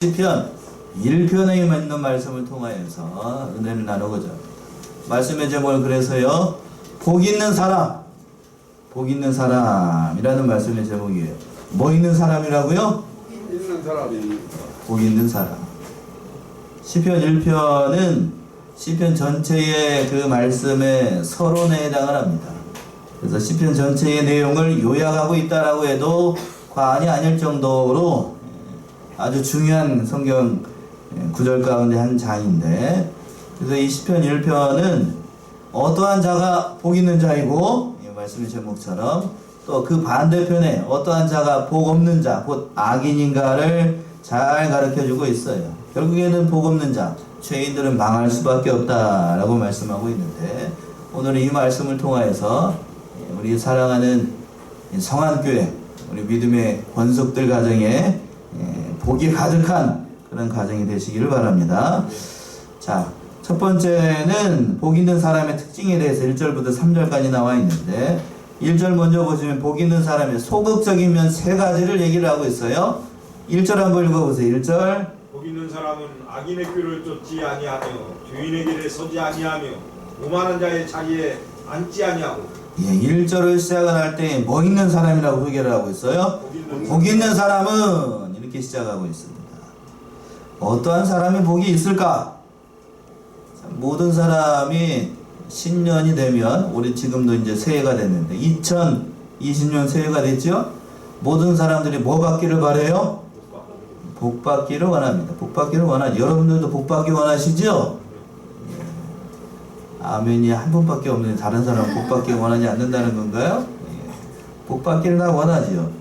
시편 1편에 있는 말씀을 통하여서 은혜를 나누고자 합니다. 말씀의 제목은 그래서요, 복 있는 사람, 복 있는 사람이라는 말씀의 제목이에요. 뭐 있는 사람이라고요? 있는 사람이 복 있는 사람. 시편 1편은 시편 전체의 그 말씀의 서론에 해당을 합니다. 그래서 시편 전체의 내용을 요약하고 있다라고 해도 과언이 아닐 정도로 아주 중요한 성경 구절 가운데 한 장인데, 그래서 이 시편 1편은 어떠한 자가 복 있는 자이고, 말씀의 제목처럼 또 그 반대편에 어떠한 자가 복 없는 자, 곧 악인인가를 잘 가르쳐주고 있어요. 결국에는 복 없는 자, 죄인들은 망할 수밖에 없다라고 말씀하고 있는데, 오늘은 이 말씀을 통하여서 우리 사랑하는 성안교회, 우리 믿음의 권속들 가정에 복이 가득한 그런 가정이 되시기를 바랍니다. 자, 첫 번째는 복 있는 사람의 특징에 대해서 1절부터 3절까지 나와 있는데, 1절 먼저 보시면 복 있는 사람의 소극적인 면 세 가지를 얘기를 하고 있어요. 1절 한번 읽어보세요. 1절. 복 있는 사람은 악인의 꾀를 쫓지 아니하며 죄인의 길에 서지 아니하며 오만한 자의 자리에 앉지 아니하고. 1절을 시작을 할 때 뭐 있는 사람이라고 소개를 하고 있어요. 복 있는 사람은 이렇게 시작하고 있습니다. 어떠한 사람이 복이 있을까? 모든 사람이 신년이 되면, 우리 지금도 이제 새해가 됐는데 2020년 새해가 됐죠? 모든 사람들이 뭐 받기를 바래요? 복 받기를 원합니다. 복 받기를 원하죠. 여러분들도 복 받기 원하시죠? 아멘이 한 분밖에 없는데 다른 사람은 복 받기 원하지 않는다는 건가요? 복 받기를 다 원하지요.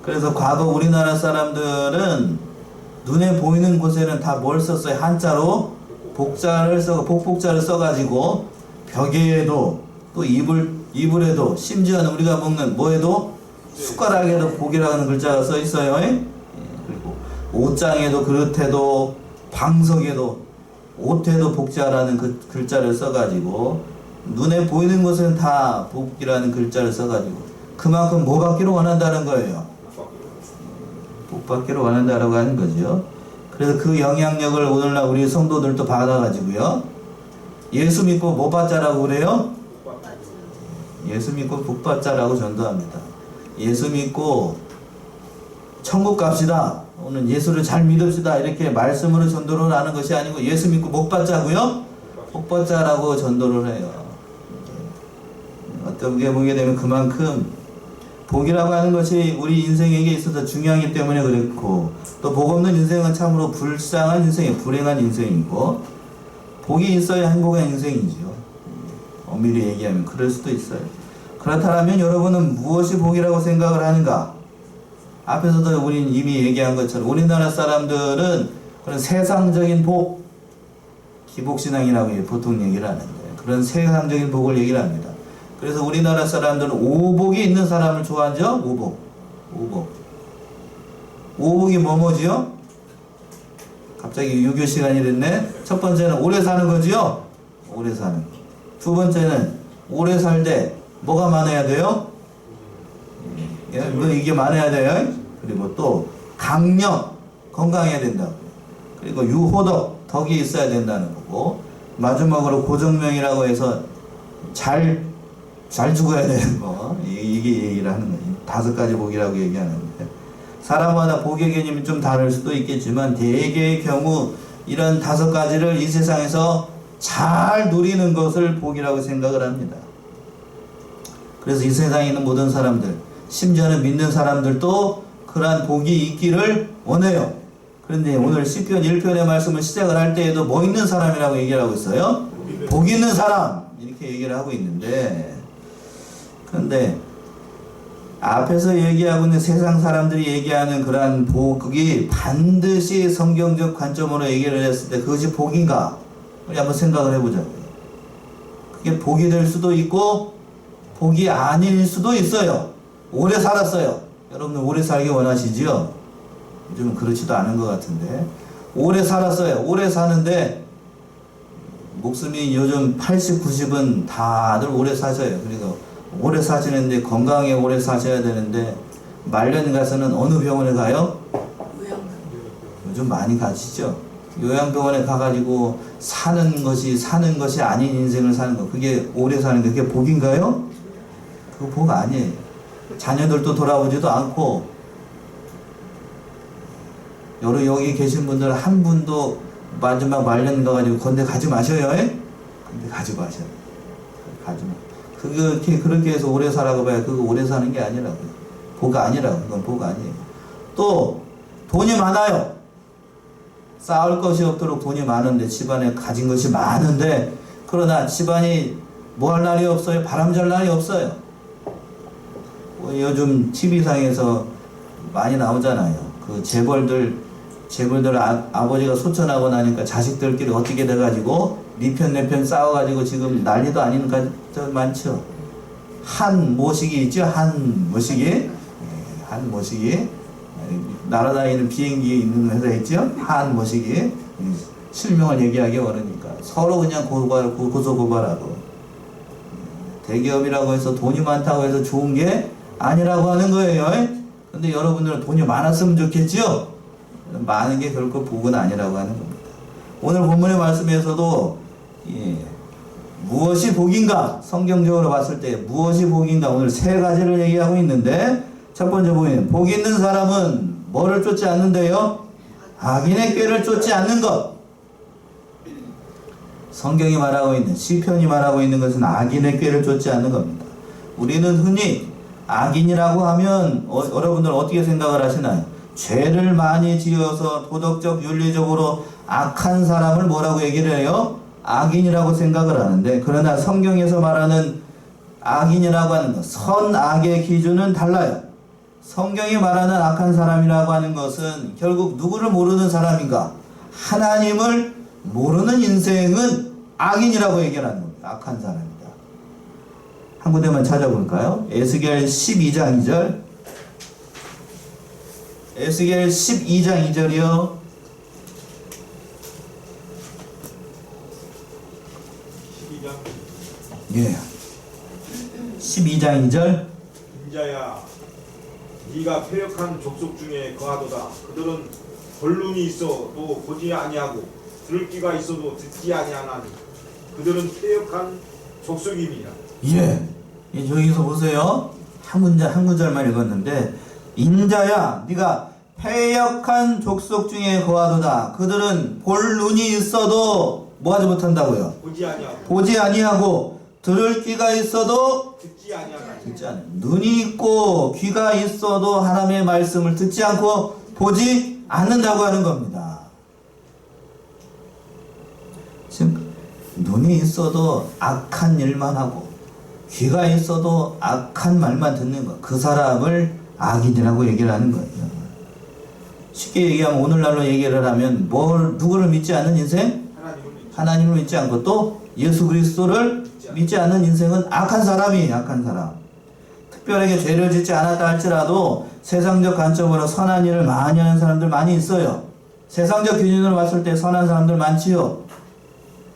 그래서 과거 우리나라 사람들은 눈에 보이는 곳에는 다 뭘 썼어요? 한자로 복복자를 써가지고 벽에도 또 이불에도, 심지어는 우리가 먹는 뭐에도 숟가락에도 복이라는 글자가 써 있어요. 그리고 옷장에도, 그릇에도, 방석에도, 옷에도 복자라는 그 글자를 써가지고, 눈에 보이는 곳은 다 복이라는 글자를 써가지고, 그만큼 뭐 받기를 원한다는 거예요. 복 받기를 원한다라고 하는 거죠. 그래서 그 영향력을 오늘날 우리 성도들도 받아가지고요, 예수 믿고 뭐 받자라고 그래요? 예수 믿고 복 받자라고 전도합니다. 예수 믿고 천국 갑시다, 오늘 예수를 잘 믿읍시다, 이렇게 말씀으로 전도를 하는 것이 아니고 예수 믿고 복 받자고요? 복 받자라고 전도를 해요. 어떻게 보게 되면 그만큼 복이라고 하는 것이 우리 인생에게 있어서 중요하기 때문에 그렇고, 또 복 없는 인생은 참으로 불쌍한 인생이에요. 불행한 인생이고, 복이 있어야 행복한 인생이죠. 엄밀히 얘기하면 그럴 수도 있어요. 그렇다면 여러분은 무엇이 복이라고 생각을 하는가? 앞에서도 우린 이미 얘기한 것처럼 우리나라 사람들은 그런 세상적인 복, 기복신앙이라고 보통 얘기를 하는데, 그런 세상적인 복을 얘기를 합니다. 그래서 우리나라 사람들은 오복이 있는 사람을 좋아하죠? 오복이 뭐지요? 갑자기 유교 시간이 됐네. 첫 번째는 오래 사는 거지요? 오래 사는 거. 두 번째는 오래 살 때 뭐가 많아야 돼요? 이게 많아야 돼요. 그리고 또 강력, 건강해야 된다고. 그리고 유호덕, 덕이 있어야 된다는 거고, 마지막으로 고정명이라고 해서 잘 죽어야 되는 거. 이게 얘기를 하는 거예요. 5가지 복이라고 얘기하는데, 사람마다 복의 개념이 좀 다를 수도 있겠지만 대개의 경우 이런 5가지를 이 세상에서 잘 누리는 것을 복이라고 생각을 합니다. 그래서 이 세상에 있는 모든 사람들, 심지어는 믿는 사람들도 그러한 복이 있기를 원해요. 그런데 오늘 시편 1편의 말씀을 시작을 할 때에도 뭐 있는 사람이라고 얘기를 하고 있어요? 복 있는 사람, 이렇게 얘기를 하고 있는데, 그런데 앞에서 얘기하고 있는 세상 사람들이 얘기하는 그러한 복이 반드시 성경적 관점으로 얘기를 했을 때 그것이 복인가? 우리 한번 생각을 해보자고요. 그게 복이 될 수도 있고 복이 아닐 수도 있어요. 오래 살았어요. 여러분 오래 살기 원하시지요? 요즘은 그렇지도 않은 것 같은데, 오래 살았어요. 오래 사는데 목숨이 요즘 80, 90은 다들 오래 사셔요. 그리고 오래 사시는데, 건강하게 오래 사셔야 되는데 말년 가서는 어느 병원에 가요? 요즘 많이 가시죠. 요양병원에 가가지고 사는 것이 아닌 인생을 사는 거, 그게 오래 사는 게 그게 복인가요? 그거 복 아니에요. 자녀들도 돌아오지도 않고, 여기 계신 분들 한 분도 마지막 말년 가가지고 건대 가지 마셔요. 건대 가지 마셔요. 가지 마. 그렇게 해서 오래 살아가 봐야 그거 오래 사는 게 아니라고요. 복 아니라고. 그건 복 아니에요. 또 돈이 많아요. 쌓을 것이 없도록 돈이 많은데, 집안에 가진 것이 많은데, 그러나 집안이 뭐 할 날이 없어요. 바람잘 날이 없어요. 요즘 TV상에서 많이 나오잖아요. 그 재벌들 아버지가 소천하고 나니까 자식들끼리 어떻게 돼가지고 니편 싸워가지고 지금 난리도 아닌 가족 많죠. 한 모식이 있죠. 한 모식이 날아다니는 비행기에 있는 회사 있죠. 한 모식이 실명을 얘기하기 어려우니까 서로 그냥 고소 고발하고, 대기업이라고 해서 돈이 많다고 해서 좋은 게 아니라고 하는 거예요. 근데 여러분들은 돈이 많았으면 좋겠지요. 많은 게 결코 복은 아니라고 하는 겁니다. 오늘 본문의 말씀에서도 무엇이 복인가, 성경적으로 봤을 때 무엇이 복인가, 오늘 세 가지를 얘기하고 있는데, 첫 번째 보면 복 있는 사람은 뭐를 쫓지 않는데요? 악인의 꾀를 쫓지 않는 것. 성경이 말하고 있는, 시편이 말하고 있는 것은 악인의 꾀를 쫓지 않는 겁니다. 우리는 흔히 악인이라고 하면 여러분들 어떻게 생각을 하시나요? 죄를 많이 지어서 도덕적 윤리적으로 악한 사람을 뭐라고 얘기를 해요? 악인이라고 생각을 하는데, 그러나 성경에서 말하는 악인이라고 하는 것, 선악의 기준은 달라요. 성경이 말하는 악한 사람이라고 하는 것은 결국 누구를 모르는 사람인가? 하나님을 모르는 인생은 악인이라고 얘기하는 겁니다. 악한 사람이다. 한 군데만 찾아볼까요? 에스겔 12장 2절. 에스겔 12장 2절이요. 12장 2절. 인자야, 네가 패역한 족속 중에 거하도다. 그들은 볼 눈이 있어도 보지 아니하고 들을 귀가 있어도 듣지 아니하나니 그들은 패역한 족속임이라. 여기서 보세요. 한 구절만 읽었는데, 인자야, 네가 패역한 족속 중에 거하도다. 그들은 볼 눈이 있어도 뭐하지 못한다고요? 보지 아니하고 들을 귀가 있어도 듣지 않아요. 눈이 있고 귀가 있어도 하나님의 말씀을 듣지 않고 보지 않는다고 하는 겁니다. 지금 눈이 있어도 악한 일만 하고 귀가 있어도 악한 말만 듣는 것, 그 사람을 악인이라고 얘기를 하는 거예요. 쉽게 얘기하면, 오늘날로 얘기를 하면 누구를 믿지 않는 인생? 하나님을 믿지 않고 또 예수 그리스도를 믿지 않는 인생은 악한 사람이에요. 악한 사람. 특별하게 죄를 짓지 않았다 할지라도 세상적 관점으로 선한 일을 많이 하는 사람들 많이 있어요. 세상적 기준으로 봤을 때 선한 사람들 많지요.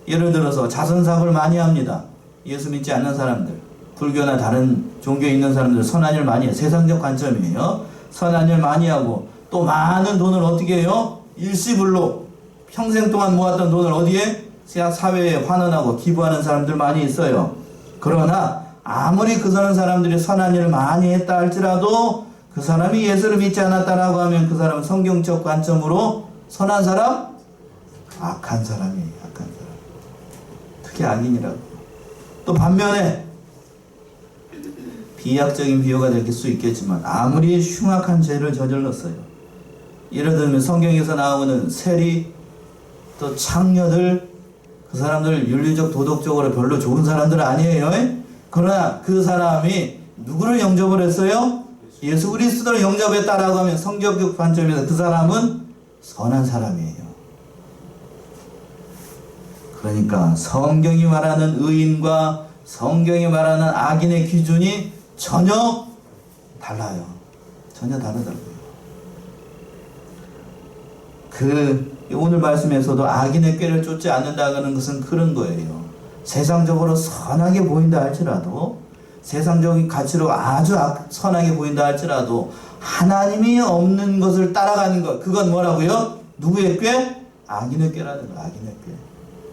예를 들어서 자선사업을 많이 합니다. 예수 믿지 않는 사람들, 불교나 다른 종교에 있는 사람들 선한 일 많이 해요. 세상적 관점이에요. 선한 일 많이 하고 또 많은 돈을 어떻게 해요? 일시불로 평생 동안 모았던 돈을 어디에? 사회에 환원하고 기부하는 사람들 많이 있어요. 그러나 아무리 그 사람들이 선한 일을 많이 했다 할지라도 그 사람이 예수를 믿지 않았다라고 하면 그 사람은 성경적 관점으로 선한 사람? 악한 사람이에요. 악한 사람. 특히 악인이라고. 또 반면에 비약적인 비유가 될 수 있겠지만, 아무리 흉악한 죄를 저질렀어요. 예를 들면 성경에서 나오는 세리, 또 창녀들, 그 사람들 윤리적 도덕적으로 별로 좋은 사람들 아니에요. 그러나 그 사람이 누구를 영접을 했어요? 예수 그리스도를 영접했다라고 하면 성경적 관점에서 그 사람은 선한 사람이에요. 그러니까 성경이 말하는 의인과 성경이 말하는 악인의 기준이 전혀 달라요. 전혀 다르다고요. 오늘 말씀에서도 악인의 꾀를 쫓지 않는다는 것은 그런 거예요. 세상적으로 선하게 보인다 할지라도, 세상적인 가치로 아주 선하게 보인다 할지라도 하나님이 없는 것을 따라가는 것, 그건 뭐라고요? 누구의 꾀? 악인의 꾀라는 거야. 악인의 꾀.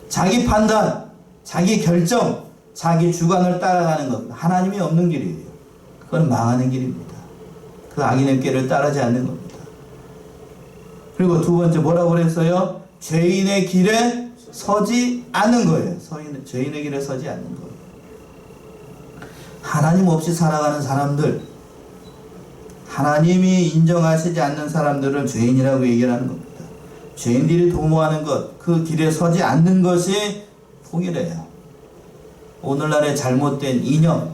자기 판단, 자기 결정, 자기 주관을 따라가는 것. 하나님이 없는 길이에요. 그건 망하는 길입니다. 그 악인의 꾀를 따르지 않는 겁니다. 그리고 두 번째 뭐라고 그랬어요? 죄인의 길에 서지 않는 거예요. 죄인의 길에 서지 않는 거예요. 하나님 없이 살아가는 사람들, 하나님이 인정하시지 않는 사람들을 죄인이라고 얘기하는 겁니다. 죄인들이 도모하는 것, 그 길에 서지 않는 것이 통일해요. 오늘날의 잘못된 이념,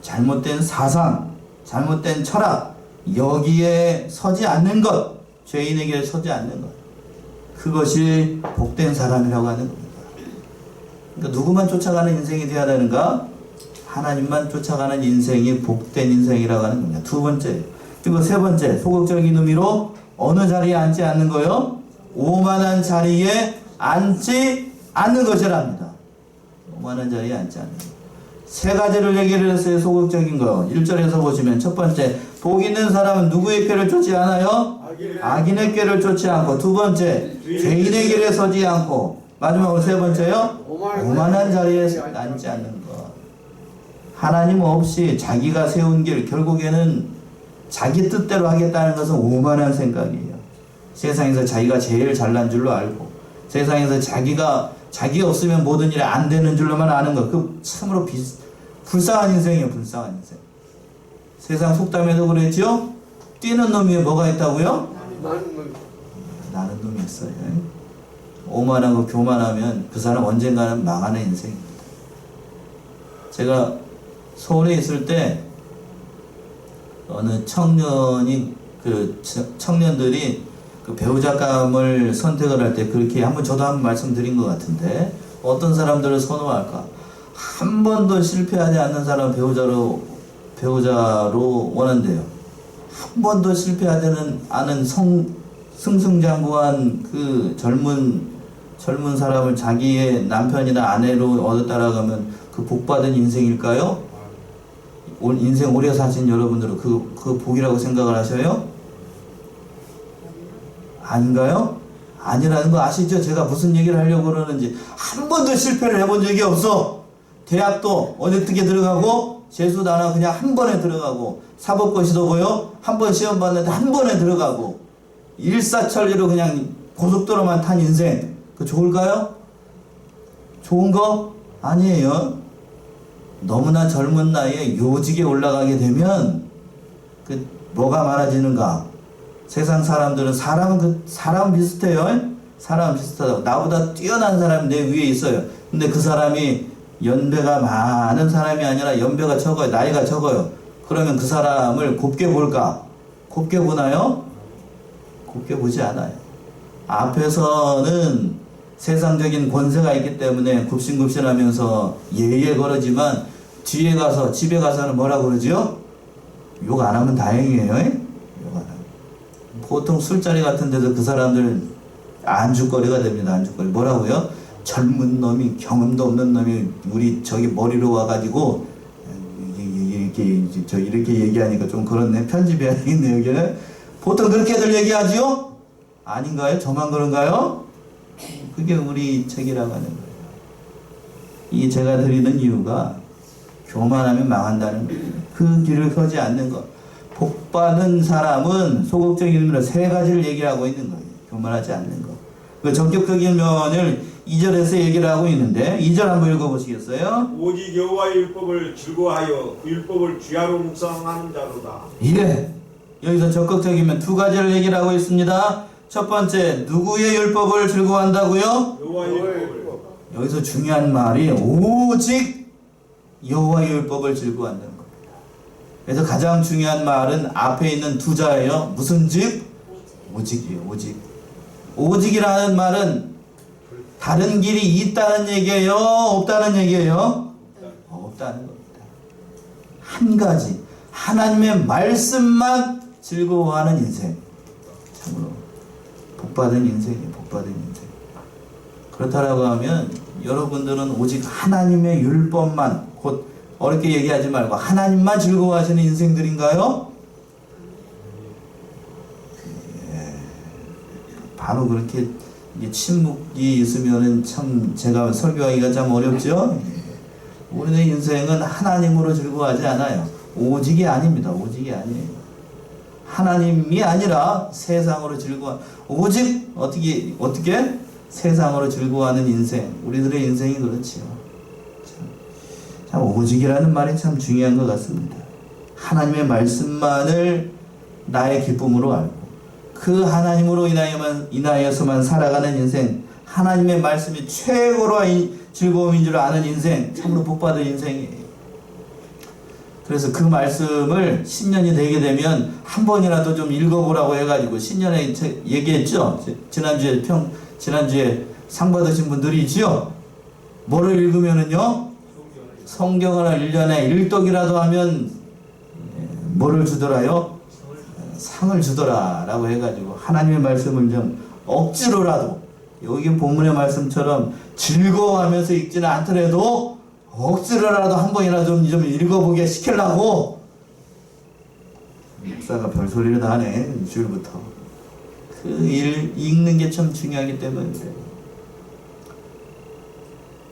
잘못된 사상, 잘못된 철학, 여기에 서지 않는 것, 죄인의 길에 서지 않는 것, 그것이 복된 사람이라고 하는 겁니다. 그러니까 누구만 쫓아가는 인생이 되어야 되는가? 하나님만 쫓아가는 인생이 복된 인생이라고 하는 겁니다. 두 번째. 그리고 세 번째, 소극적인 의미로 어느 자리에 앉지 않는 거요? 오만한 자리에 앉지 않는 것이랍니다. 오만한 자리에 앉지 않는 것. 세 가지를 얘기를 했어요. 소극적인 거. 1절에서 보시면 첫 번째, 복 있는 사람은 누구의 꾀를 쫓지 않아요? 악인의 꾀를 쫓지 않고. 두 번째, 죄인의 길에 서지 않고. 마지막으로 세 번째요, 오만한 자리에 앉지 않는 것. 하나님 없이 자기가 세운 길, 결국에는 자기 뜻대로 하겠다는 것은 오만한 생각이에요. 세상에서 자기가 제일 잘난 줄로 알고, 세상에서 자기 없으면 모든 일이 안 되는 줄로만 아는 것. 그 참으로 불쌍한 인생이에요. 불쌍한 인생. 세상 속담에도 그랬죠? 뛰는 놈 위에 뭐가 있다고요? 나는 놈이 있어요. 오만하고 교만하면 그 사람 언젠가는 망하는 인생입니다. 제가 서울에 있을 때 어느 청년들이 그 배우자감을 선택을 할 때 그렇게 저도 한번 말씀드린 것 같은데, 어떤 사람들을 선호할까? 한 번도 실패하지 않는 사람 배우자로 원한대요. 한 번도 실패하지 않은 승승장구한 그 젊은 사람을 자기의 남편이나 아내로 얻어 따라가면 그 복받은 인생일까요? 인생 오래 사신 여러분들은 그 복이라고 생각을 하셔요? 아닌가요? 아니라는 거 아시죠? 제가 무슨 얘기를 하려고 그러는지. 한 번도 실패를 해본 적이 없어. 대학도 어떻게 들어가고, 재수도 안 하고 그냥 한 번에 들어가고, 사법고시도 보여? 한 번 시험 봤는데 한 번에 들어가고, 일사천리로 그냥 고속도로만 탄 인생. 그 좋을까요? 좋은 거? 아니에요. 너무나 젊은 나이에 요직에 올라가게 되면 그 뭐가 많아지는가? 세상 사람들은 사람은 비슷해요. 사람은 비슷하다고. 나보다 뛰어난 사람이 내 위에 있어요. 근데 그 사람이 연배가 많은 사람이 아니라 연배가 적어요. 나이가 적어요. 그러면 그 사람을 곱게 볼까? 곱게 보나요? 곱게 보지 않아요. 앞에서는 세상적인 권세가 있기 때문에 굽신굽신하면서 예예 거르지만, 뒤에 가서 집에 가서는 뭐라고 그러죠? 욕 안 하면 다행이에요. 욕 안 하면. 보통 술자리 같은 데서 그 사람들 안주거리가 됩니다. 안주거리. 뭐라고요? 젊은 놈이, 경험도 없는 놈이 우리 저기 머리로 와가지고 이렇게 얘기하니까 좀 그렇네. 편집해야 되겠네. 여기는 보통 그렇게들 얘기하지요? 아닌가요? 저만 그런가요? 그게 우리 책이라고 하는 거예요. 이 제가 드리는 이유가 교만하면 망한다는 거예요. 그 길을 서지 않는 것. 복받은 사람은 소극적인 의미로 세 가지를 얘기하고 있는 거예요. 교만하지 않는 것. 그 전격적인 면을 2절에서 얘기를 하고 있는데, 2절 한번 읽어보시겠어요? 오직 여호와의 율법을 즐거워하여 그 율법을 주야로 묵상하는 자로다. 예. 여기서 적극적이면 두 가지를 얘기를 하고 있습니다. 첫 번째, 누구의 율법을 즐거워한다고요? 여호와의 율법을. 여기서 중요한 말이 오직 여호와의 율법을 즐거워한다는 겁니다. 그래서 가장 중요한 말은 앞에 있는 두 자예요. 무슨 즉? 오직이에요. 오직. 오직이라는 말은 다른 길이 있다는 얘기예요? 없다는 얘기예요? 없다는 겁니다. 한 가지, 하나님의 말씀만 즐거워하는 인생. 참으로 복받은 인생이에요. 복받은 인생. 그렇다라고 하면 여러분들은 오직 하나님의 율법만, 곧 어렵게 얘기하지 말고 하나님만 즐거워하시는 인생들인가요? 바로 그렇게 이게 침묵이 있으면은 참 제가 설교하기가 참 어렵죠. 우리는 인생은 하나님으로 즐거워하지 않아요. 오직이 아닙니다. 오직이 아니에요. 하나님이 아니라 세상으로 즐거워. 오직 어떻게 세상으로 즐거워하는 인생. 우리들의 인생이 그렇지요. 참 오직이라는 말이 참 중요한 것 같습니다. 하나님의 말씀만을 나의 기쁨으로 알고 그 하나님으로 인하여서만 살아가는 인생, 하나님의 말씀이 최고로 즐거움인 줄 아는 인생, 참으로 복받은 인생이에요. 그래서 그 말씀을 신년이 되게 되면 한 번이라도 좀 읽어보라고 해가지고 신년에 얘기했죠. 지난주에 상 받으신 분들이 있죠. 뭐를 읽으면은요, 성경을 1년에 1독이라도 하면 뭐를 주더라요? 상을 주더라 라고 해가지고 하나님의 말씀을 좀 억지로라도 여기 본문의 말씀처럼 즐거워하면서 읽지는 않더라도 억지로라도 한 번이라도 좀 읽어보게 시키려고 목사가 별소리를 다 하네. 주일부터 그 일 읽는 게 참 중요하기 때문에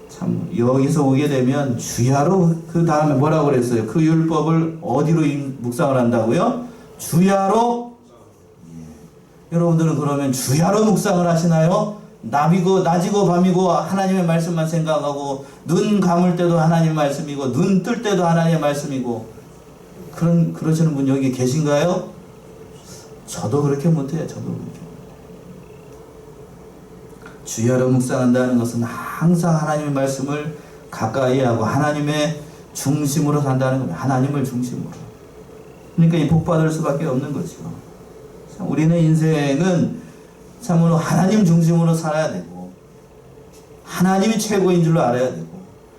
참 여기서 오게 되면 주야로 그 다음에 뭐라고 그랬어요? 그 율법을 어디로 묵상을 한다고요? 주야로. 여러분들은 그러면 주야로 묵상을 하시나요? 낮이고 밤이고 하나님의 말씀만 생각하고 눈 감을 때도 하나님의 말씀이고 눈 뜰 때도 하나님의 말씀이고 그러시는 분 여기 계신가요? 저도 그렇게 못해요. 저도 그렇게. 주야로 묵상한다는 것은 항상 하나님의 말씀을 가까이 하고 하나님의 중심으로 산다는 겁니다. 하나님을 중심으로. 그러니까 이 복받을 수밖에 없는 거죠. 우리는 인생은 참으로 하나님 중심으로 살아야 되고 하나님이 최고인 줄 알아야 되고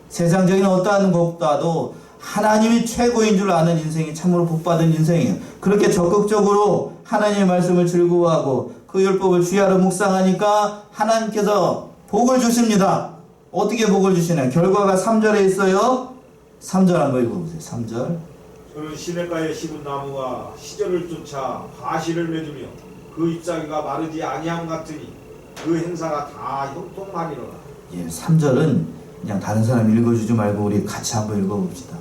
세상적인 어떠한 것보다도 하나님이 최고인 줄 아는 인생이 참으로 복받은 인생이에요. 그렇게 적극적으로 하나님의 말씀을 즐거워하고 그 율법을 주야로 묵상하니까 하나님께서 복을 주십니다. 어떻게 복을 주시나요? 결과가 3절에 있어요. 3절 한번 읽어보세요. 3절. 저는 시냇가에 심은 나무가 시절을 쫓아 과실을 맺으며 그 잎사귀가 마르지 아니함 같으니 그 행사가 다 형통하리로라. 예, 3절은 그냥 다른 사람 읽어주지 말고 우리 같이 한번 읽어봅시다.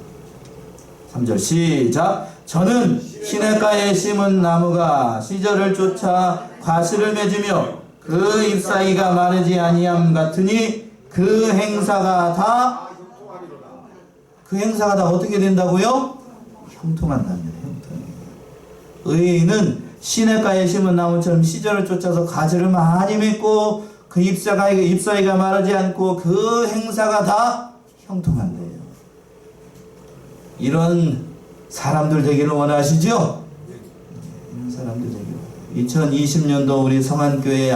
3절 시작. 저는 시냇가에 심은 나무가 시절을 쫓아 과실을 맺으며 그 잎사귀가 마르지 아니함 같으니 그 행사가 다 어떻게 된다고요? 형통한답니다. 의인은 시냇가에 심은 나무처럼 시절을 쫓아서 과실을 많이 맺고 그 잎사귀가 마르지 않고 그 행사가 다 형통한대요. 이런 사람들 되기를 원하시죠? 이런 사람들 되기를. 2020년도 우리 성안교회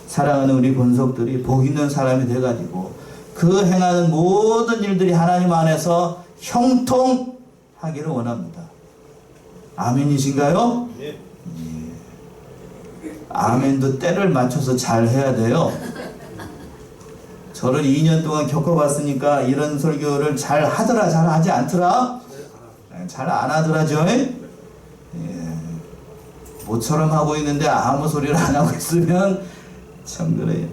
사랑하는 우리 권속들이 복 있는 사람이 돼가지고 그 행하는 모든 일들이 하나님 안에서 형통하기를 원합니다. 아멘이신가요? 네. 아멘도 때를 맞춰서 잘 해야 돼요. 저를 2년 동안 겪어봤으니까 이런 설교를 잘 하더라, 잘 하지 않더라? 잘 안 하더라죠? 모처럼 하고 있는데 아무 소리를 안 하고 있으면 참 그래요.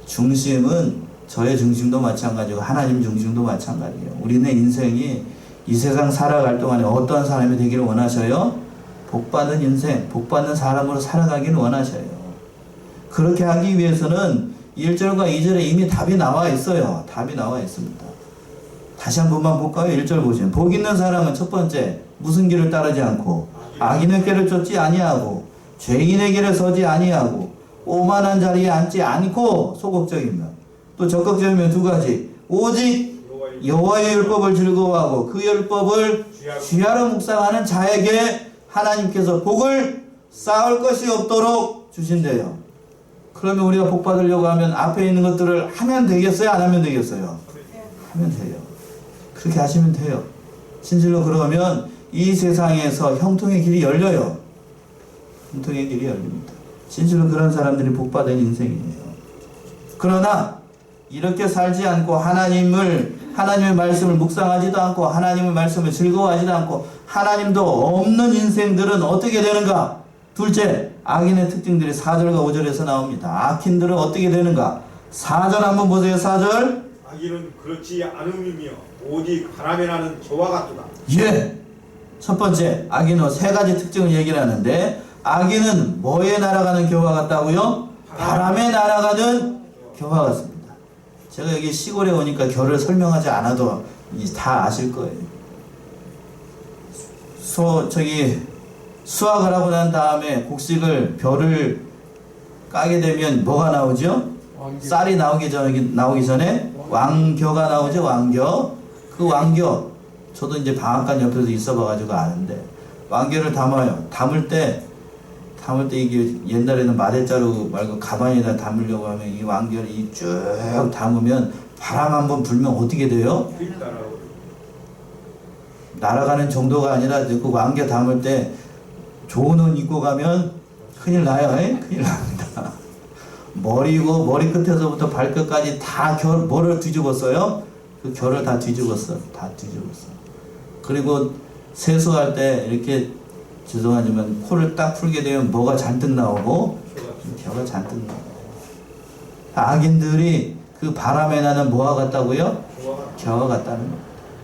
중심은 저의 중심도 마찬가지고 하나님 중심도 마찬가지예요. 우리네 인생이 이 세상 살아갈 동안에 어떤 사람이 되기를 원하셔요? 복받은 인생, 복받는 사람으로 살아가기를 원하셔요. 그렇게 하기 위해서는 1절과 2절에 이미 답이 나와 있어요. 답이 나와 있습니다. 다시 한 번만 볼까요? 1절 보시면 복 있는 사람은 첫 번째 무슨 길을 따르지 않고 악인의 길을 쫓지 아니하고 죄인의 길에 서지 아니하고 오만한 자리에 앉지 않고 소극적이면 또 적극적이면 두 가지 오직 여호와의 율법을 즐거워하고 그 율법을 주야로 묵상하는 자에게 하나님께서 복을 쌓을 것이 없도록 주신대요. 그러면 우리가 복 받으려고 하면 앞에 있는 것들을 하면 되겠어요? 안 하면 되겠어요? 하면 돼요. 그렇게 하시면 돼요. 진실로 그러면 이 세상에서 형통의 길이 열려요. 형통의 길이 열립니다. 진실로 그런 사람들이 복 받은 인생이에요. 그러나 이렇게 살지 않고 하나님의 말씀을 묵상하지도 않고 하나님의 말씀을 즐거워하지도 않고 하나님도 없는 인생들은 어떻게 되는가? 둘째, 악인의 특징들이 4절과 5절에서 나옵니다. 악인들은 어떻게 되는가? 4절 한번 보세요. 4절. 악인은 그렇지 않음이며 오직 바람에 나는 저와 같도다. 예. 첫 번째, 악인은 세 가지 특징을 얘기를 하는데, 악인은 뭐에 날아가는 겨와 같다고요? 바람에 날아가는 겨와 같습니다. 제가 여기 시골에 오니까 겨를 설명하지 않아도 다 아실 거예요. 수확을 하고 난 다음에 곡식을 벼를 까게 되면 뭐가 나오죠? 쌀이 나오기 전에 왕겨가 나오죠. 왕겨. 그 왕겨, 저도 이제 방앗간 옆에서 있어봐가지고 아는데, 왕겨를 담아요. 담을 때 이게 옛날에는 마대자루 말고 가방에다 담으려고 하면 이 왕겨를 쭉 담으면 바람 한번 불면 어떻게 돼요? 날아가는 정도가 아니라 그 왕겨 담을 때 좋은 옷 입고 가면 큰일 나요. 큰일 납니다. 머리 끝에서부터 발끝까지 다 뭐를 뒤집었어요? 그 결을 다 뒤집었어. 그리고 세수할 때 이렇게 죄송하지만 코를 딱 풀게 되면 뭐가 잔뜩 나오고 겨가 잔뜩 나와요. 악인들이 그 바람에 나는 뭐와 같다고요? 겨와 같다는 거.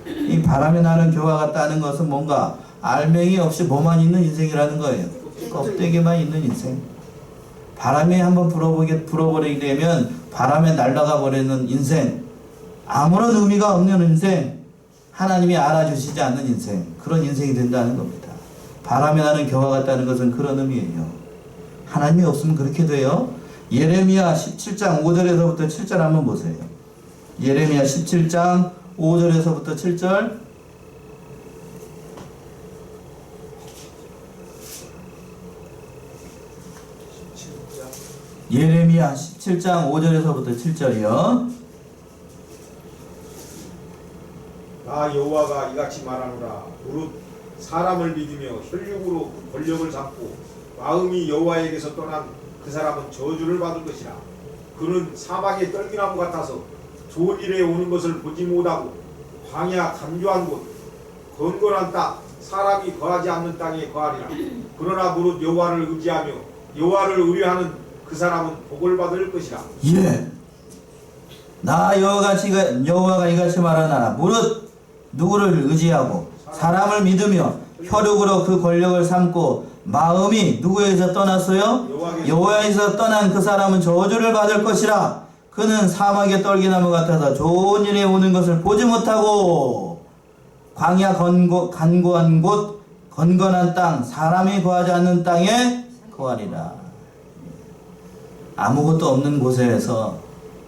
이 바람에 나는 겨와 같다는 것은 뭔가 알맹이 없이 뭐만 있는 인생이라는 거예요. 껍데기만 있는 인생. 바람에 한번 불어버리게 되면 바람에 날아가 버리는 인생. 아무런 의미가 없는 인생. 하나님이 알아주시지 않는 인생. 그런 인생이 된다는 겁니다. 바람에 나는 겨와 같다는 것은 그런 의미예요. 하나님이 없으면 그렇게 돼요. 예레미야 17장 5절에서부터 7절 한번 보세요. 예레미야 17장 5절에서부터 7절. 예레미야 17장 5절에서부터 7절이요. 나 여호와가 이같이 말하노라. 무릇 사람을 믿으며 혈육으로 권력을 잡고 마음이 여호와에게서 떠난 그 사람은 저주를 받을 것이라. 그는 사막의 떨기나무 같아서 좋은 일에 오는 것을 보지 못하고 광야 간교한 곳 건건한 땅 사람이 거하지 않는 땅에 거하리라. 그러나 무릇 여호와를 의지하며 여호와를 의뢰하는 그 사람은 복을 받을 것이라. 예. 나 여호와가 이같이 말하나 무릇 누구를 의지하고 사람을 믿으며 혈육으로 그 권력을 삼고 마음이 누구에서 떠났어요? 여호와에서 떠난 그 사람은 저주를 받을 것이라. 그는 사막의 떨기나무 같아서 좋은 일에 오는 것을 보지 못하고 광야 간고한 곳 건건한 땅 사람이 거하지 않는 땅에 거하리라. 아무것도 없는 곳에서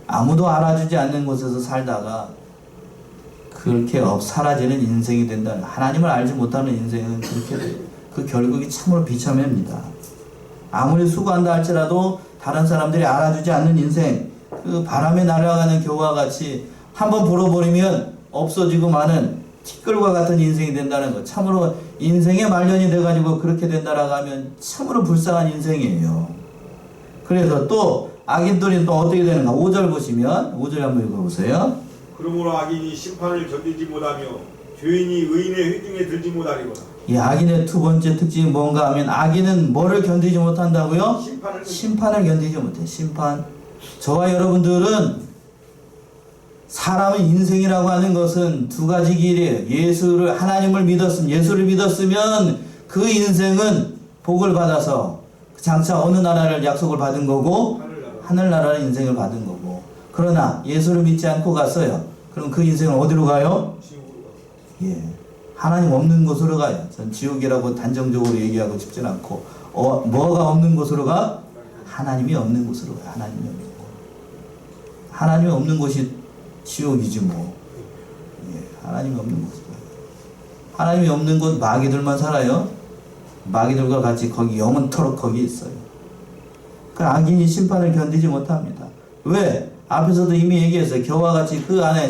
아무도 알아주지 않는 곳에서 살다가 그렇게 사라지는 인생이 된다. 하나님을 알지 못하는 인생은 그렇게 돼요. 그 결국이 참으로 비참합니다. 아무리 수고한다 할지라도 다른 사람들이 알아주지 않는 인생, 그 바람에 날아가는 겨와 같이 한번 불어버리면 없어지고 마는 티끌과 같은 인생이 된다는 것. 참으로 인생의 말년이 돼가지고 그렇게 된다라고 하면 참으로 불쌍한 인생이에요. 그래서 또 악인들이 또 어떻게 되는가? 5절 보시면 5절 한번 읽어보세요. 그러므로 악인이 심판을 견디지 못하며 죄인이 의인의 회중에 들지 못하리로다. 이 악인의 두 번째 특징이 뭔가 하면 악인은 뭐를 견디지 못한다고요? 심판을 견디지 못해. 심판. 저와 여러분들은 사람의 인생이라고 하는 것은 두 가지 길이에요. 하나님을 믿었으면, 예수를 믿었으면 그 인생은 복을 받아서 장차 어느 나라를 약속을 받은 거고 하늘나라의 인생을 받은 거고. 그러나 예수를 믿지 않고 갔어요. 그럼 그 인생은 어디로 가요? 예, 하나님 없는 곳으로 가요. 전 지옥이라고 단정적으로 얘기하고 싶진 않고 뭐가 없는 곳으로 가? 하나님이 없는 곳으로 가요. 하나님이 없는 곳이 지옥이지 뭐. 예, 하나님이 없는 곳으로 가요. 하나님이 없는 곳 마귀들만 살아요. 마귀들과 같이 거기 영원토록 거기 있어요. 그 악인이 심판을 견디지 못합니다. 왜? 앞에서도 이미 얘기했어요. 겨와 같이 그 안에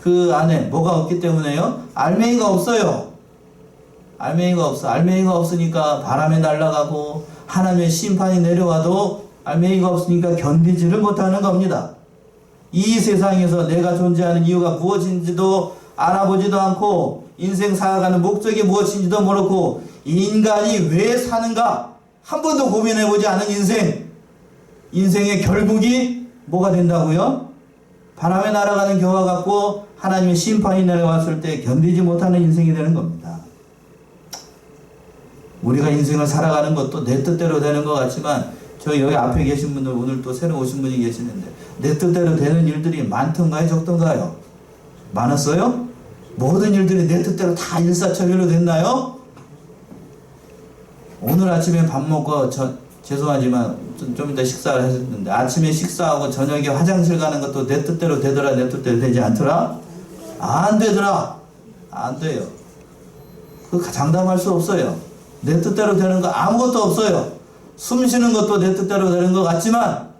그 안에 뭐가 없기 때문에요? 알맹이가 없어요. 알맹이가 없어. 알맹이가 없으니까 바람에 날아가고 하나님의 심판이 내려와도 알맹이가 없으니까 견디지를 못하는 겁니다. 이 세상에서 내가 존재하는 이유가 무엇인지도 알아보지도 않고 인생 살아가는 목적이 무엇인지도 모르고 인간이 왜 사는가 한 번도 고민해보지 않은 인생의 결국이 뭐가 된다고요? 바람에 날아가는 겨와 같고 하나님의 심판이 내려왔을 때 견디지 못하는 인생이 되는 겁니다. 우리가 인생을 살아가는 것도 내 뜻대로 되는 것 같지만 저 여기 앞에 계신 분들 오늘 또 새로 오신 분이 계시는데 내 뜻대로 되는 일들이 많던가요 적던가요? 많았어요? 모든 일들이 내 뜻대로 다 일사천리로 됐나요? 오늘 아침에 밥 먹고 죄송하지만 좀 이따 식사를 하셨는데 아침에 식사하고 저녁에 화장실 가는 것도 내 뜻대로 되더라 내 뜻대로 되지 않더라? 안 되더라. 안 돼요. 그거 장담할 수 없어요. 내 뜻대로 되는 거 아무것도 없어요. 숨 쉬는 것도 내 뜻대로 되는 것 같지만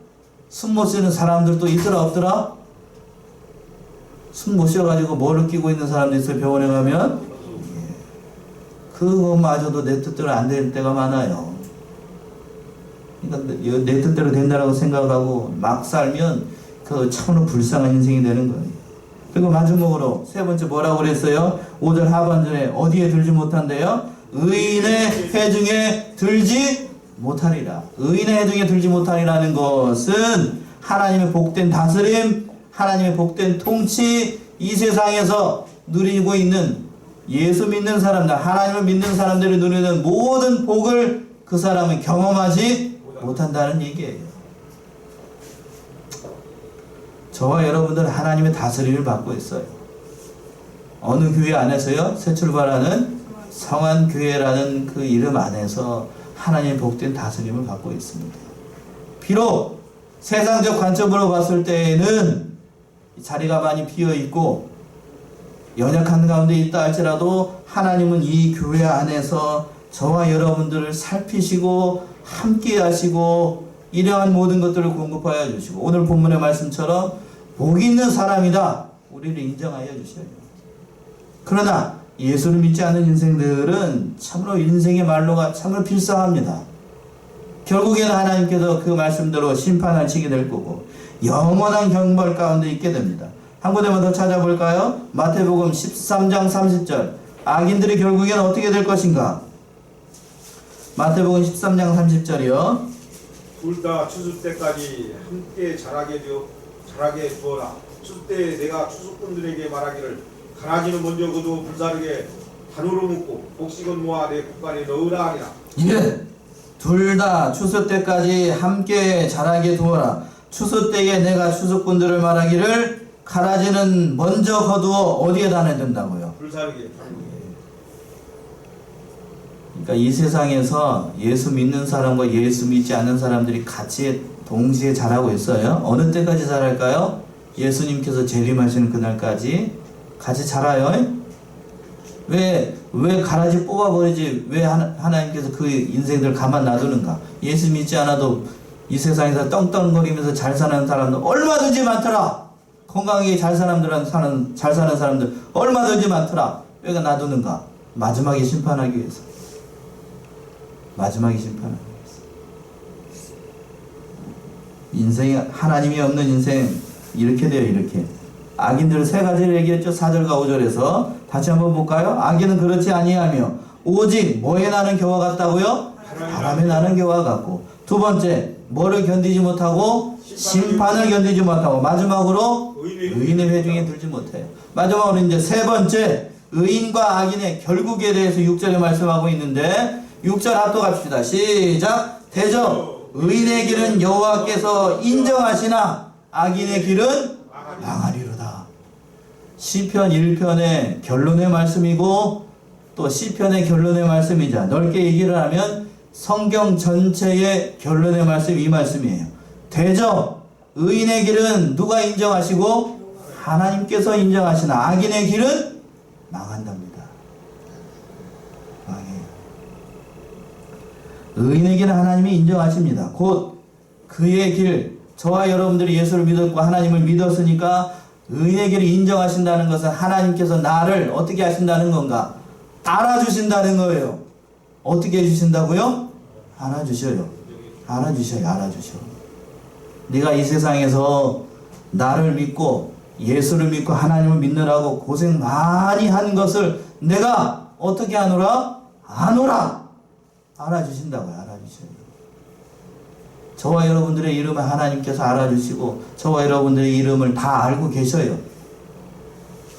숨 못 쉬는 사람들도 있더라 없더라? 숨 못 쉬어가지고 뭐를 끼고 있는 사람도 있어요. 병원에 가면 그거마저도 내 뜻대로 안 될 때가 많아요. 그러니까 내 뜻대로 된다라고 생각하고 막 살면 그 참으로 불쌍한 인생이 되는 거예요. 그리고 마지막으로 세 번째 뭐라고 그랬어요? 5절 하반절에 어디에 들지 못한대요? 의인의 회중에 들지 못하리라. 의인의 회중에 들지 못하리라는 것은 하나님의 복된 다스림, 하나님의 복된 통치, 이 세상에서 누리고 있는 예수 믿는 사람들, 하나님을 믿는 사람들이 누리는 모든 복을 그 사람은 경험하지 못한다는 얘기예요. 저와 여러분들은 하나님의 다스림을 받고 있어요. 어느 교회 안에서요? 새 출발하는 성안교회라는 그 이름 안에서 하나님의 복된 다스림을 받고 있습니다. 비록 세상적 관점으로 봤을 때에는 자리가 많이 비어있고 연약한 가운데 있다 할지라도 하나님은 이 교회 안에서 저와 여러분들을 살피시고 함께 하시고 이러한 모든 것들을 공급하여 주시고 오늘 본문의 말씀처럼 복 있는 사람이다 우리를 인정하여 주셔요. 그러나 예수를 믿지 않는 인생들은 참으로 인생의 말로가 참으로 필사합니다. 결국에는 하나님께서 그 말씀대로 심판하시게 될 거고 영원한 경벌 가운데 있게 됩니다. 한 군데만 더 찾아볼까요? 마태복음 13장 30절 악인들이 결국에는 어떻게 될 것인가? 마태복음 13장 30절이요. 둘 다 추수 때까지 함께 자라게 두어라. 추수 때 내가 추수꾼들에게 말하기를 가라지는 먼저 거두 불사르게 단으로 묶고 곡식은 모아 내 국간에 넣으라 하리라. 예, 둘 다 추수 때까지 함께 자라게 두어라. 추수 때에 내가 추수꾼들을 말하기를 가라지는 먼저 거두어 어디에다 내야 된다고요? 불사르게. 그러니까 이 세상에서 예수 믿는 사람과 예수 믿지 않는 사람들이 같이 동시에 자라고 있어요. 어느 때까지 자랄까요? 예수님께서 재림하시는 그날까지 같이 자라요. 왜 가라지 뽑아버리지 왜 하나님께서 그 인생들 가만 놔두는가? 예수 믿지 않아도 이 세상에서 떵떵거리면서 잘 사는 사람들 얼마든지 많더라. 건강하게 잘 사는 사람들 얼마든지 많더라. 왜 놔두는가? 마지막에 심판하기 위해서. 마지막에 심판하기 위해서. 인생이 하나님이 없는 인생 이렇게 돼요. 이렇게. 악인들은 세 가지를 얘기했죠. 4절과 5절에서 다시 한번 볼까요? 악인은 그렇지 아니하며 오직 뭐에 나는 겨와 같다고요? 바람에 나는 겨와 같고 두 번째 뭐를 견디지 못하고 심판을 견디지 못하고 마지막으로 의인의 회중에 들지 못해요. 마지막으로 이제 세 번째 의인과 악인의 결국에 대해서 6절에 말씀하고 있는데 6절 합독합시다. 시작. 대저 의인의 길은 여호와께서 인정하시나 악인의 길은 망하리로다. 시편 1편의 결론의 말씀이고 또 시편의 결론의 말씀이자 넓게 얘기를 하면 성경 전체의 결론의 말씀 이 말씀이에요. 대저 의인의 길은 누가 인정하시고 하나님께서 인정하시나 악인의 길은 망한답니다. 망해요. 의인의 길은 하나님이 인정하십니다. 곧 그의 길 저와 여러분들이 예수를 믿었고 하나님을 믿었으니까 의인의 길을 인정하신다는 것은 하나님께서 나를 어떻게 하신다는 건가? 알아주신다는 거예요. 어떻게 해주신다고요? 알아주셔요. 알아주셔. 네가 이 세상에서 나를 믿고 예수를 믿고 하나님을 믿느라고 고생 많이 한 것을 내가 어떻게 하노라? 아노라. 알아주신다고요. 알아주셔요. 저와 여러분들의 이름을 하나님께서 알아주시고 저와 여러분들의 이름을 다 알고 계셔요.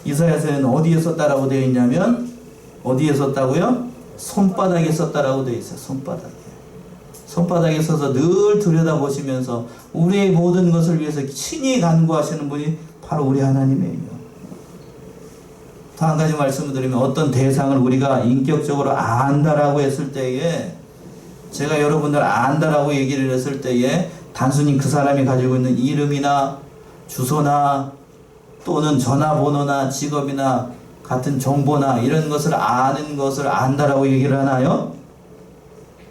이사야서에는 어디에 썼다라고 되어 있냐면 어디에 썼다고요? 손바닥에 썼다라고 되어 있어요. 손바닥에. 손바닥에 써서 늘 들여다보시면서 우리의 모든 것을 위해서 친히 간구하시는 분이 바로 우리 하나님이에요. 또 한 가지 말씀을 드리면 어떤 대상을 우리가 인격적으로 안다라고 했을 때에 제가 여러분들 안다라고 얘기를 했을 때에 단순히 그 사람이 가지고 있는 이름이나 주소나 또는 전화번호나 직업이나 같은 정보나 이런 것을 아는 것을 안다라고 얘기를 하나요?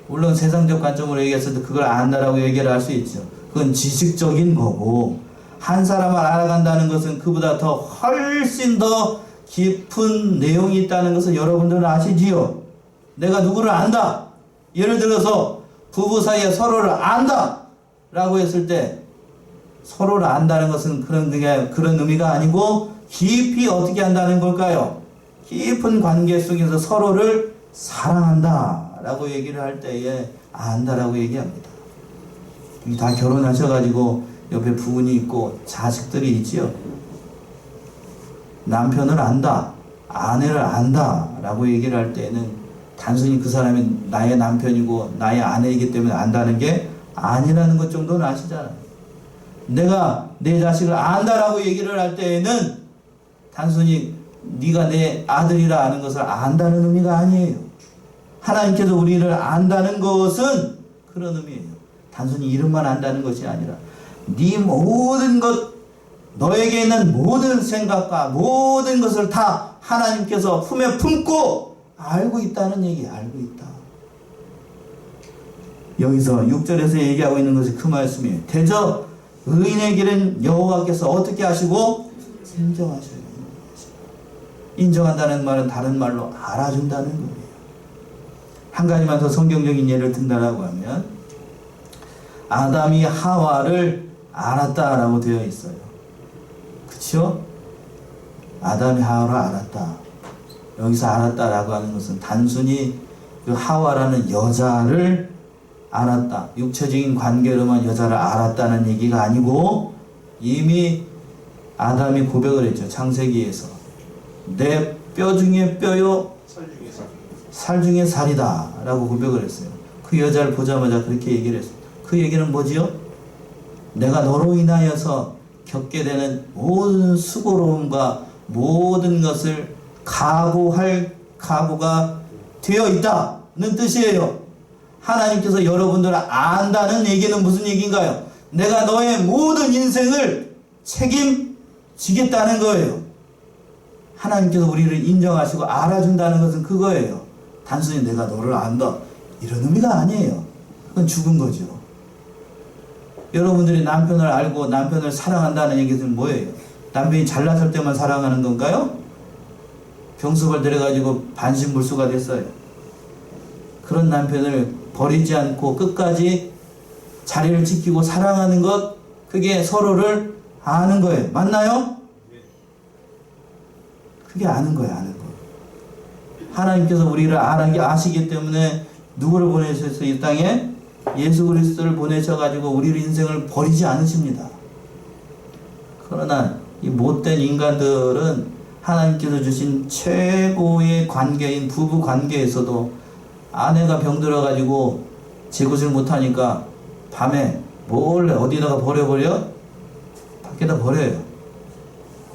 물론 세상적 관점으로 얘기했을 때 그걸 안다라고 얘기를 할 수 있죠. 그건 지식적인 거고 한 사람을 알아간다는 것은 그보다 더 훨씬 더 깊은 내용이 있다는 것을 여러분들은 아시지요? 내가 누구를 안다. 예를 들어서 부부 사이에 서로를 안다 라고 했을 때 서로를 안다는 것은 그런 의미가 아니고 깊이 어떻게 한다는 걸까요? 깊은 관계 속에서 서로를 사랑한다 라고 얘기를 할 때에 안다라고 얘기합니다. 다 결혼하셔가지고 옆에 부인이 있고 자식들이 있지요. 남편을 안다, 아내를 안다 라고 얘기를 할 때에는 단순히 그 사람이 나의 남편이고 나의 아내이기 때문에 안다는 게 아니라는 것 정도는 아시잖아요. 내가 내 자식을 안다라고 얘기를 할 때에는 단순히 네가 내 아들이라 아는 것을 안다는 의미가 아니에요. 하나님께서 우리를 안다는 것은 그런 의미예요. 단순히 이름만 안다는 것이 아니라 네 모든 것, 너에게 있는 모든 생각과 모든 것을 다 하나님께서 품에 품고 알고 있다는 얘기예요. 알고 있다. 여기서 6절에서 얘기하고 있는 것이 그 말씀이에요. 대저 의인의 길은 여호와께서 어떻게 하시고 인정하셔요. 인정한다는 말은 다른 말로 알아준다는 거예요. 한 가지만 더 성경적인 예를 든다라고 하면 아담이 하와를 알았다라고 되어 있어요. 그쵸? 아담이 하와를 알았다. 여기서 알았다라고 하는 것은 단순히 그 하와라는 여자를 알았다. 육체적인 관계로만 여자를 알았다는 얘기가 아니고 이미 아담이 고백을 했죠. 창세기에서. 내 뼈 중에 뼈요, 살 중에 살이다. 라고 고백을 했어요. 그 여자를 보자마자 그렇게 얘기를 했어요. 그 얘기는 뭐지요? 내가 너로 인하여서 겪게 되는 모든 수고로움과 모든 것을 각오할 각오가 되어 있다는 뜻이에요. 하나님께서 여러분들을 안다는 얘기는 무슨 얘기인가요? 내가 너의 모든 인생을 책임지겠다는 거예요. 하나님께서 우리를 인정하시고 알아준다는 것은 그거예요. 단순히 내가 너를 안다 이런 의미가 아니에요. 그건 죽은 거죠. 여러분들이 남편을 알고 남편을 사랑한다는 얘기는 뭐예요? 남편이 잘났을 때만 사랑하는 건가요? 병석을 들여가지고 반신불수가 됐어요. 그런 남편을 버리지 않고 끝까지 자리를 지키고 사랑하는 것, 그게 서로를 아는 거예요. 맞나요? 그게 아는 거예요. 아는 거. 하나님께서 우리를 아시기 때문에 누구를 보내셔서 이 땅에 예수 그리스도를 보내셔가지고 우리의 인생을 버리지 않으십니다. 그러나 이 못된 인간들은 하나님께서 주신 최고의 관계인 부부 관계에서도 아내가 병들어가지고 재구실 못하니까 밤에 몰래 어디다가 버려버려? 밖에다 버려요.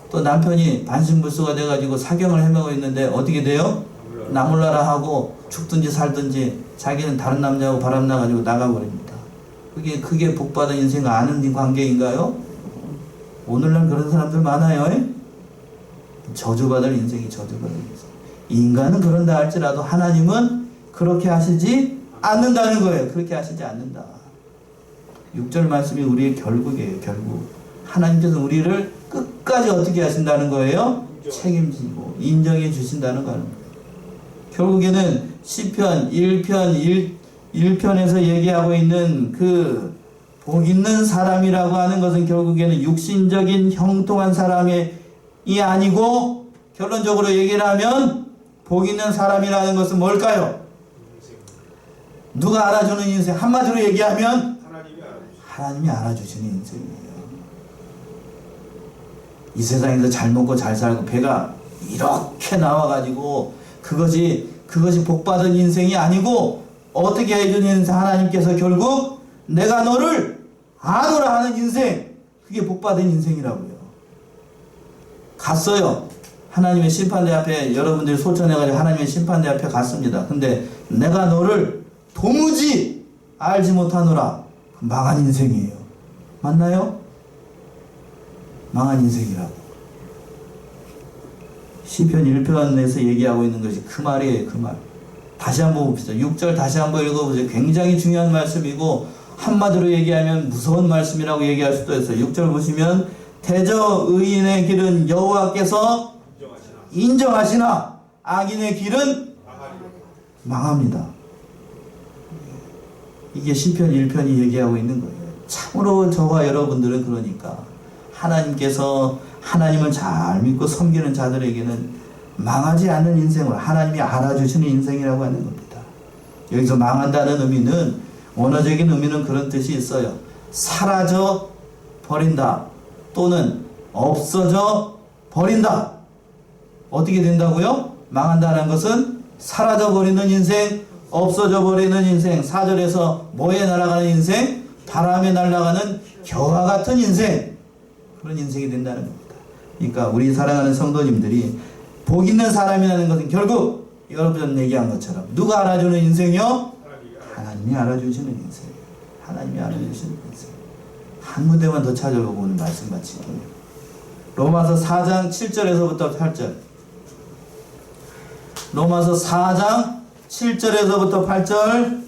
또 남편이 반신불수가 돼가지고 사경을 헤매고 있는데 어떻게 돼요? 나몰라라 하고 죽든지 살든지 자기는 다른 남자하고 바람나가지고 나가버립니다. 그게 복받은 인생 아는 관계인가요? 오늘날 그런 사람들 많아요. 저주받을 인생이 저주받을 인생. 인간은 그런다 할지라도 하나님은 그렇게 하시지 않는다는 거예요. 그렇게 하시지 않는다. 6절 말씀이 우리의 결국이에요. 결국 하나님께서 우리를 끝까지 어떻게 하신다는 거예요? 책임지고 인정해 주신다는 거예요. 결국에는 시편 1편에서 얘기하고 있는 그 복 있는 사람이라고 하는 것은 결국에는 육신적인 형통한 사람이 아니고 결론적으로 얘기를 하면 복 있는 사람이라는 것은 뭘까요? 누가 알아주는 인생. 한마디로 얘기하면 하나님이 알아주시는 인생이에요. 이 세상에서 잘 먹고 잘 살고 배가 이렇게 나와가지고 그것이 복받은 인생이 아니고 어떻게 해주는 인생, 하나님께서 결국 내가 너를 아노라 하는 인생, 그게 복받은 인생이라고요. 갔어요. 하나님의 심판대 앞에 여러분들이 소천해가지고 하나님의 심판대 앞에 갔습니다. 근데 내가 너를 도무지 알지 못하노라. 망한 인생이에요. 맞나요? 망한 인생이라고. 시편 1편에서 얘기하고 있는 것이 그 말이에요. 그 말. 다시 한번 봅시다. 6절 다시 한번 읽어보세요. 굉장히 중요한 말씀이고 한마디로 얘기하면 무서운 말씀이라고 얘기할 수도 있어요. 6절 보시면 대저 의인의 길은 여호와께서 인정하시나 악인의 길은 망합니다. 이게 시편 1편이 얘기하고 있는 거예요. 참으로 저와 여러분들은 그러니까 하나님께서 하나님을 잘 믿고 섬기는 자들에게는 망하지 않는 인생을 하나님이 알아주시는 인생이라고 하는 겁니다. 여기서 망한다는 의미는 원어적인 의미는 그런 뜻이 있어요. 사라져 버린다 또는 없어져 버린다. 어떻게 된다고요? 망한다는 것은 사라져 버리는 인생, 없어져 버리는 인생. 4절에서 뭐에 날아가는 인생? 바람에 날아가는 겨와 같은 인생. 그런 인생이 된다는 겁니다. 그러니까 우리 사랑하는 성도님들이 복 있는 사람이라는 것은 결국 여러분 얘기한 것처럼 누가 알아주는 인생이요? 하나님이 알아주시는 인생이에요. 하나님이 알아주시는 인생. 한 군데만 더 찾아보고 오늘 말씀 마치고요. 로마서 4장 7절에서부터 8절. 로마서 4장 7절에서부터 8절.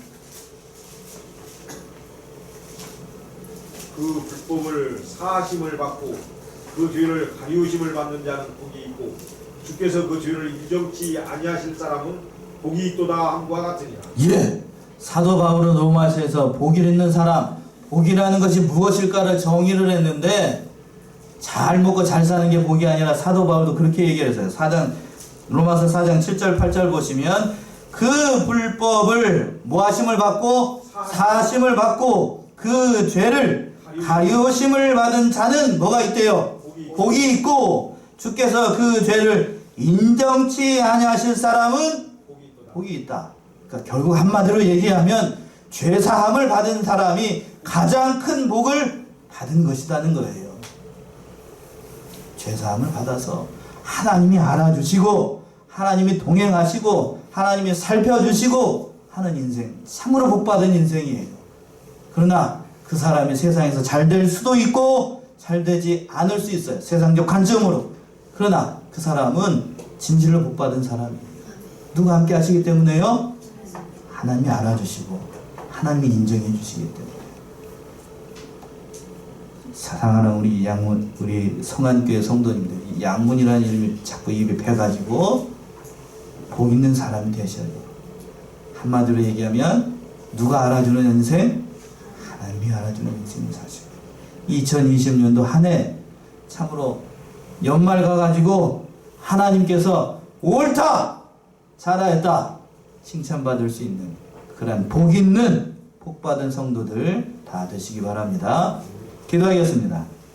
그 불법을 사하심을 받고 그 죄를 가리우심을 받는 자는 복이 있고 주께서 그 죄를 인정치 아니하실 사람은 복이 있도다 함과 같으니라. 예. 사도 바울은 로마서에서 복이 있는 사람, 복이라는 것이 무엇일까를 정의를 했는데 잘 먹고 잘 사는 게 복이 아니라 사도 바울도 그렇게 얘기를 했어요. 로마서 4장 7절 8절 보시면 그 불법을 모하심을 받고 사하심을 받고 그 죄를 가리우심을 받은 자는 뭐가 있대요? 복이 있고 주께서 그 죄를 인정치 아니하실 사람은 복이 있다. 그러니까 결국 한마디로 얘기하면 죄사함을 받은 사람이 가장 큰 복을 받은 것이라는 거예요. 죄사함을 받아서 하나님이 알아주시고 하나님이 동행하시고 하나님이 살펴주시고 하는 인생, 참으로 복받은 인생이에요. 그러나 그 사람이 세상에서 잘 될 수도 있고 잘 되지 않을 수 있어요. 세상적 관점으로. 그러나 그 사람은 진실로 복받은 사람이에요. 누가 함께 하시기 때문에요? 하나님이 알아주시고 하나님이 인정해 주시기 때문에. 사랑하는 우리 양문, 우리 성안교회 성도님들, 양문이라는 이름이 자꾸 입에 배가지고 복 있는 사람이 되셔야 돼요. 한마디로 얘기하면 누가 알아주는 인생? 하나님이 알아주는 인생을 사시고 2020년도 한 해 참으로 연말 가가지고 하나님께서 옳다! 잘하였다! 칭찬받을 수 있는 그런 복 있는 복받은 성도들 다 되시기 바랍니다. 기도하겠습니다.